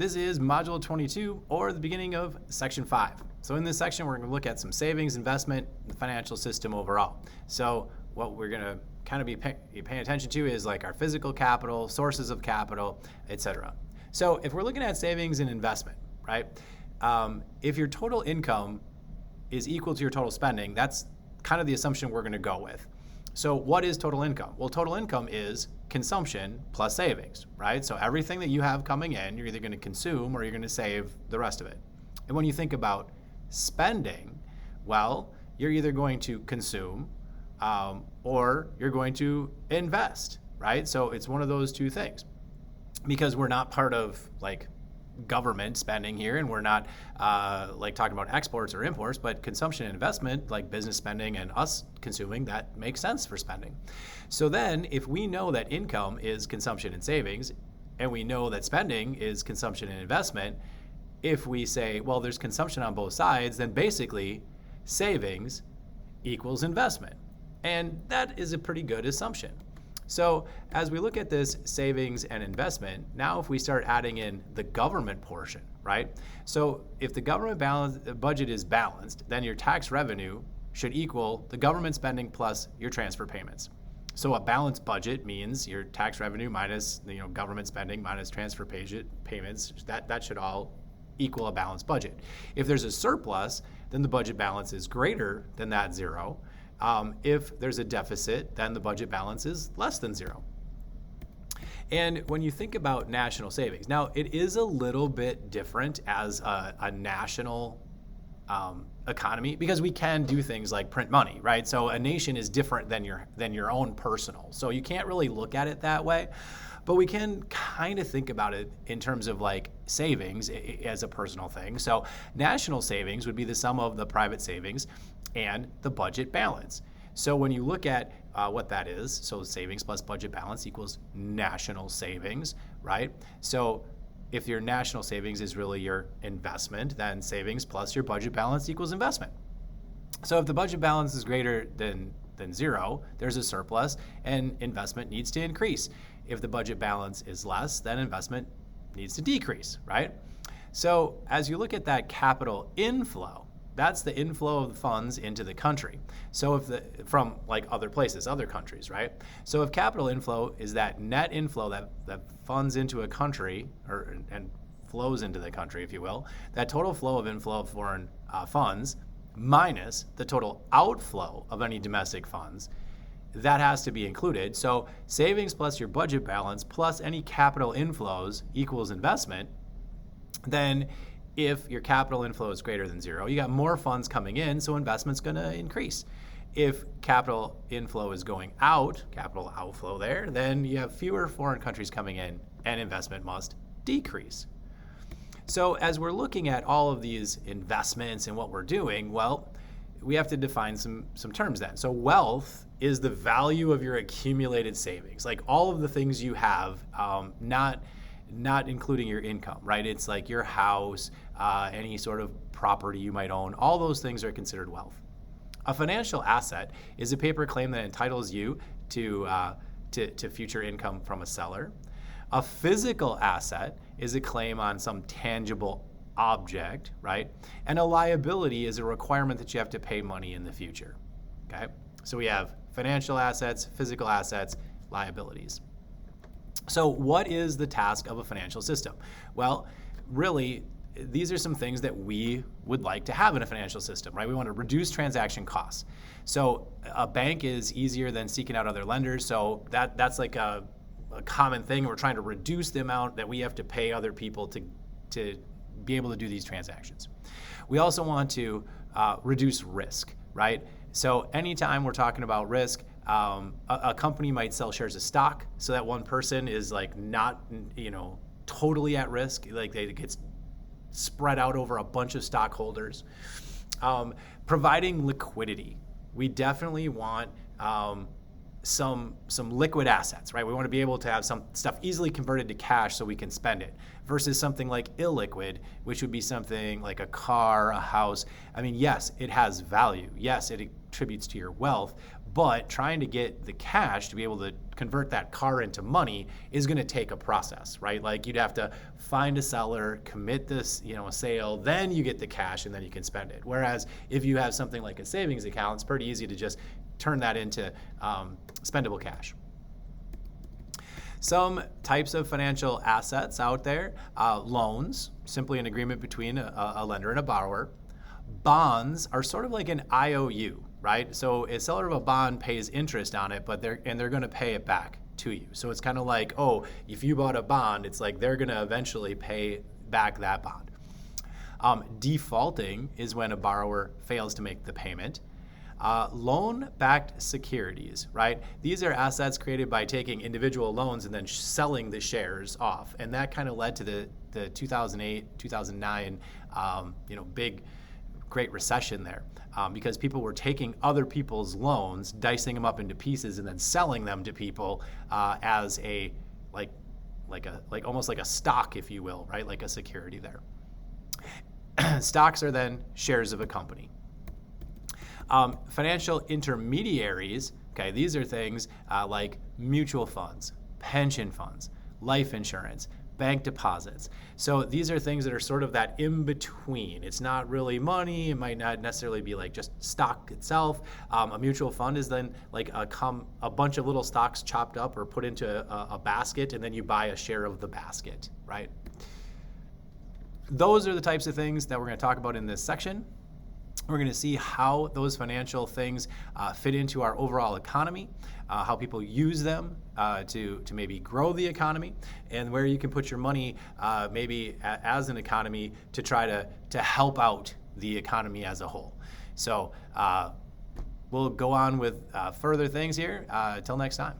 This is Module 22, or the beginning of Section 5. So in this section, we're going to look at some savings, investment, the financial system overall. So what we're going to kind of be paying attention to is like our physical capital, sources of capital, etc. So if we're looking at savings and investment, right? If your total income is equal to your total spending, that's kind of the assumption we're going to go with. So what is total income? Well, total income is consumption plus savings, right? So everything that you have coming in, you're either going to consume or you're going to save the rest of it. And when you think about spending, well, you're either going to consume or you're going to invest, right? So it's one of those two things, because we're not part of like government spending here, and we're not like talking about exports or imports, but consumption and investment, like business spending and us consuming, that makes sense for spending. So then if we know that income is consumption and savings, and we know that spending is consumption and investment, if we say, well, there's consumption on both sides, then basically savings equals investment. And that is a pretty good assumption. So as we look at this savings and investment, now if we start adding in the government portion, right? So if the government budget is balanced, then your tax revenue should equal the government spending plus your transfer payments. So a balanced budget means your tax revenue minus government spending minus transfer payments, that should all equal a balanced budget. If there's a surplus, then the budget balance is greater than that zero. If there's a deficit, then the budget balance is less than zero. And when you think about national savings, now it is a little bit different as a national economy, because we can do things like print money, right? So a nation is different than your own personal. So you can't really look at it that way, but we can kind of think about it in terms of like savings as a personal thing. So national savings would be the sum of the private savings and the budget balance. So when you look at what that is, so savings plus budget balance equals national savings, right? So if your national savings is really your investment, then savings plus your budget balance equals investment. So if the budget balance is greater than zero, there's a surplus and investment needs to increase. If the budget balance is less, then investment needs to decrease, right? So as you look at that capital inflow, that's the inflow of the funds into the country. So from like other places, other countries, right? So if capital inflow is that net inflow that funds into a country and flows into the country, if you will, that total flow of inflow of foreign funds minus the total outflow of any domestic funds, that has to be included. So savings plus your budget balance plus any capital inflows equals investment. Then if your capital inflow is greater than zero, you got more funds coming in, so investment's going to increase. If capital inflow is going out, capital outflow there, then you have fewer foreign countries coming in and investment must decrease. So as we're looking at all of these investments and what we're doing, well, we have to define some terms then. So wealth is the value of your accumulated savings, like all of the things you have, not including your income, right? It's like your house, any sort of property you might own, all those things are considered wealth. A financial asset is a paper claim that entitles you to future income from a seller. A physical asset is a claim on some tangible object, right? And a liability is a requirement that you have to pay money in the future, okay? So we have financial assets, physical assets, liabilities. So what is the task of a financial system? Well, really, these are some things that we would like to have in a financial system, right? We want to reduce transaction costs. So a bank is easier than seeking out other lenders. So that's like a common thing. We're trying to reduce the amount that we have to pay other people to be able to do these transactions. We also want to reduce risk, right? So anytime we're talking about risk, a company might sell shares of stock so that one person is like not, totally at risk, like it gets spread out over a bunch of stockholders. Providing liquidity. We definitely want some liquid assets, right? We want to be able to have some stuff easily converted to cash so we can spend it, versus something like illiquid, which would be something like a car, a house. I mean, yes, it has value. Yes, it contributes to your wealth, but trying to get the cash to be able to convert that car into money is going to take a process, right? Like you'd have to find a seller, commit this, a sale, then you get the cash and then you can spend it. Whereas if you have something like a savings account, it's pretty easy to just turn that into spendable cash. Some types of financial assets out there: loans, simply an agreement between a lender and a borrower. Bonds are sort of like an IOU, right? So a seller of a bond pays interest on it, but they're going to pay it back to you. So it's kind of like, oh, if you bought a bond, it's like they're going to eventually pay back that bond. Defaulting is when a borrower fails to make the payment. Loan-backed securities, right? These are assets created by taking individual loans and then selling the shares off. And that kind of led to the 2008, 2009, big Great Recession there, because people were taking other people's loans, dicing them up into pieces, and then selling them to people as a almost like a stock, if you will, right? Like a security there. Stocks are then shares of a company. Financial intermediaries, okay, these are things like mutual funds, pension funds, life insurance, bank deposits. So these are things that are sort of that in between. It's not really money. It might not necessarily be like just stock itself. A mutual fund is then like a bunch of little stocks chopped up or put into a basket, and then you buy a share of the basket, right? Those are the types of things that we're going to talk about in this section. We're going to see how those financial things fit into our overall economy, how people use them to maybe grow the economy, and where you can put your money maybe as an economy to try to help out the economy as a whole. So we'll go on with further things here. Till next time.